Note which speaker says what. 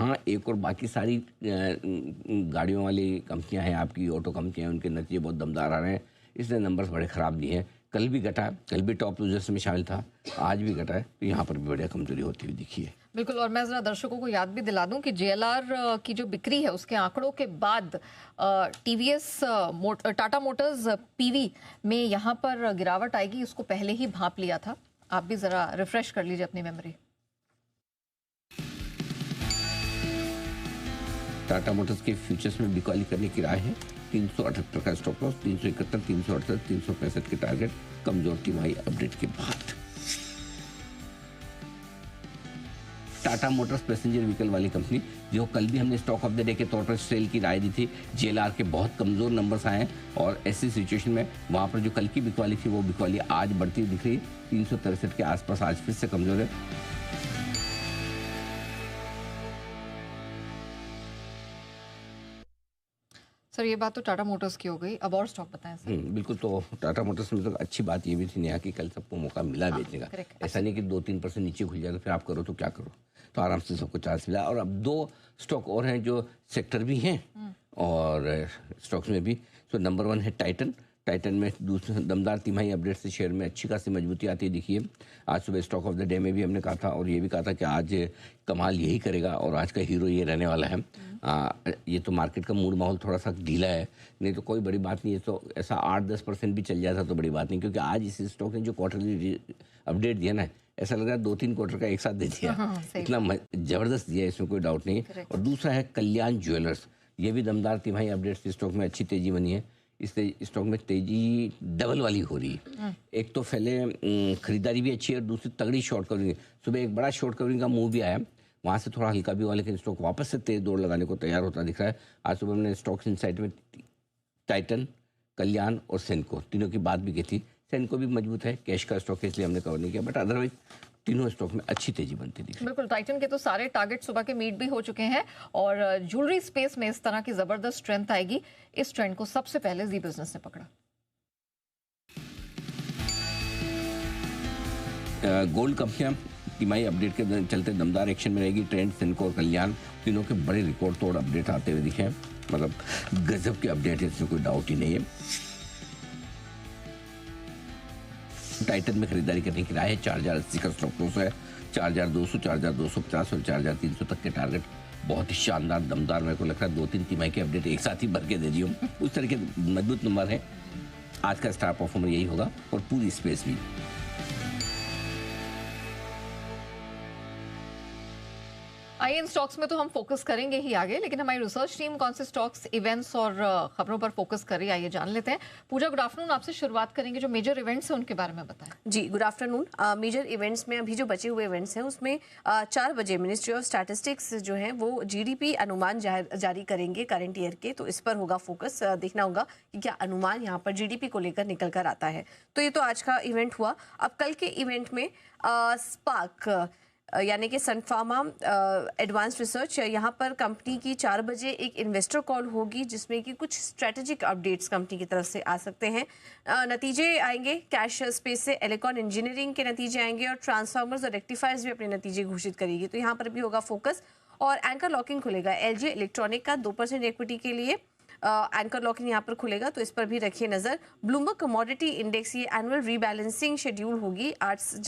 Speaker 1: हाँ, एक और बाकी सारी गाड़ियों वाली कंपनियां हैं, आपकी ऑटो कंपनियां हैं, उनके नतीजे बहुत दमदार आ रहे हैं, इसलिए नंबर्स बड़े ख़राब दिए हैं। कल भी घटा, कल भी टॉप लूजर्स में शामिल था, आज भी घटा है, तो यहाँ पर भी बढ़िया कमजोरी होती हुई दिखी है।
Speaker 2: बिल्कुल, और मैं ज़रा दर्शकों को याद भी दिला दूं कि जेएलआर की जो बिक्री है उसके आंकड़ों के बाद टीवीएस टाटा मोटर्स पीवी में यहाँ पर गिरावट आएगी, इसको पहले ही भांप लिया था। आप भी ज़रा रिफ्रेश कर लीजिए अपनी मेमोरी।
Speaker 1: टाटा मोटर्स के फ्यूचर्स में बिकवाली करने की राय है। 378 का स्टॉप लॉस, 371, 368, 365 के टारगेट, कमजोर तिमाही अपडेट के बाद। टाटा मोटर्स पैसेंजर व्हीकल वाली कंपनी, जो कल भी हमने स्टॉक ऑफ द डे के तौर पर सेल की राय दी थी, जेएलआर के बहुत कमजोर नंबर्स आए हैं और ऐसी सिचुएशन में वहां पर जो कल की बिकवाली थी वो बिकवाली आज बढ़ती दिख रही, 363 के आसपास आज फिर से कमजोर है।
Speaker 2: सर, ये बात तो टाटा मोटर्स की हो गई, अब और स्टॉक बताएं सर।
Speaker 1: बिल्कुल, तो टाटा मोटर्स में तो अच्छी बात ये भी थी नेहा कि कल सबको मौका मिला बेचने का। ऐसा नहीं कि 2-3% नीचे खुल जाए तो फिर आप करो तो क्या करो, तो आराम से सबको चांस मिला। और अब दो स्टॉक और हैं जो सेक्टर भी हैं और स्टॉक्स में भी। तो नंबर 1 है टाइटन। टाइटन में दूसरे दमदार तिमाही अपडेट से शेयर में अच्छी खासी मजबूती आती है दिखी है। आज सुबह स्टॉक ऑफ द डे में भी हमने कहा था और ये भी कहा था कि आज कमाल यही करेगा और आज का हीरो ये रहने वाला है। ये तो मार्केट का मूड माहौल थोड़ा सा ढीला है, नहीं तो कोई बड़ी बात नहीं है। तो ऐसा 8-10% भी चल जाता तो बड़ी बात नहीं, क्योंकि आज इस स्टॉक ने जो क्वार्टरली अपडेट दिया ना, ऐसा लग रहा है 2-3 क्वार्टर का एक साथ दे दिया। इतना जबरदस्त दिया, इसमें कोई डाउट नहीं है। और दूसरा है कल्याण ज्वेलर्स, ये भी दमदार तिमाही अपडेट से स्टॉक में अच्छी तेजी बनी है। इस स्टॉक में तेजी डबल वाली हो रही है। एक तो पहले खरीदारी भी अच्छी है और दूसरी तगड़ी शॉर्ट कवरिंग। सुबह एक बड़ा शॉर्ट कवरिंग का मूव भी आया, वहाँ से थोड़ा हल्का भी हुआ, लेकिन स्टॉक वापस से तेज दौड़ लगाने को तैयार होता दिख रहा है। आज सुबह हमने स्टॉक्स इनसाइट में टाइटन, कल्याण और सेनको तीनों की बात भी की थी। सेनको भी मजबूत है, कैश का स्टॉक है इसलिए हमने कवर नहीं किया, बट अदरवाइज तीनों स्टॉक में अच्छी तेजी बनती थी।
Speaker 2: बिल्कुल, टाइटन के तो सारे टारगेट सुबह के मीट भी हो चुके हैं और ज्वेलरी स्पेस में इस तरह की जबरदस्त स्ट्रेंथ आएगी। इस ट्रेंड को सबसे पहले जी बिजनेस ने पकड़ा।
Speaker 1: गोल्ड कंपनियां तिमाही अपडेट के चलते दमदार एक्शन में रहेगी। ट्रेंड, सेनको और कल्याण तीनों के बड़े रिकॉर्ड तोड़ अपडेट आते हुए दिखे, मतलब गजब के अपडेट है, इसमें कोई डाउट ही नहीं है। टाइटन में खरीदारी करने की राय है। 4080 का स्टॉप लॉस है, 4200, 4250 और 4300 तक के टारगेट। बहुत ही शानदार दमदार, मेरे को लगता है 2-3 तिमाही के अपडेट एक साथ ही भर के दे दी हूँ, उस तरह के मजबूत नंबर है। आज का स्टार परफॉर्मर यही होगा और पूरी स्पेस भी।
Speaker 2: आइए, इन स्टॉक्स में तो हम फोकस करेंगे ही आगे, लेकिन हमारी रिसर्च टीम कौन से स्टॉक्स, इवेंट्स और खबरों पर फोकस कर रही है, आइए जान लेते हैं। पूजा, गुड आफ्टरनून। आपसे शुरुआत करेंगे, जो मेजर इवेंट्स हैं उनके बारे में बताएं।
Speaker 3: जी, गुड आफ्टरनून। मेजर इवेंट्स में अभी जो बचे हुए इवेंट्स हैं उसमें 4 बजे मिनिस्ट्री ऑफ स्टैटिस्टिक्स जो है वो जीडीपी अनुमान जारी करेंगे करंट ईयर के, तो इस पर होगा फोकस। देखना होगा कि क्या अनुमान यहाँ पर जीडीपी को लेकर निकल कर आता है। तो ये तो आज का इवेंट हुआ। अब कल के इवेंट में स्पार्क यानी कि सन फार्मा एडवांस रिसर्च, यहाँ पर कंपनी की 4 बजे एक इन्वेस्टर कॉल होगी जिसमें कि कुछ स्ट्रेटेजिक अपडेट्स कंपनी की तरफ से आ सकते हैं। नतीजे आएंगे कैश स्पेस से, एलिकॉन इंजीनियरिंग के नतीजे आएंगे और ट्रांसफार्मर्स और रेक्टिफायर्स भी अपने नतीजे घोषित करेगी, तो यहाँ पर भी होगा फोकस। और एंकर लॉकिंग खुलेगा एलजी इलेक्ट्रॉनिक का 2% इक्विटी के लिए। एंकर लॉकिंग यहाँ पर खुलेगा, तो इस पर भी रखिए नजर। ब्लूमबर्ग कमोडिटी इंडेक्स, ये एनुअल रीबैलेंसिंग शेड्यूल होगी 8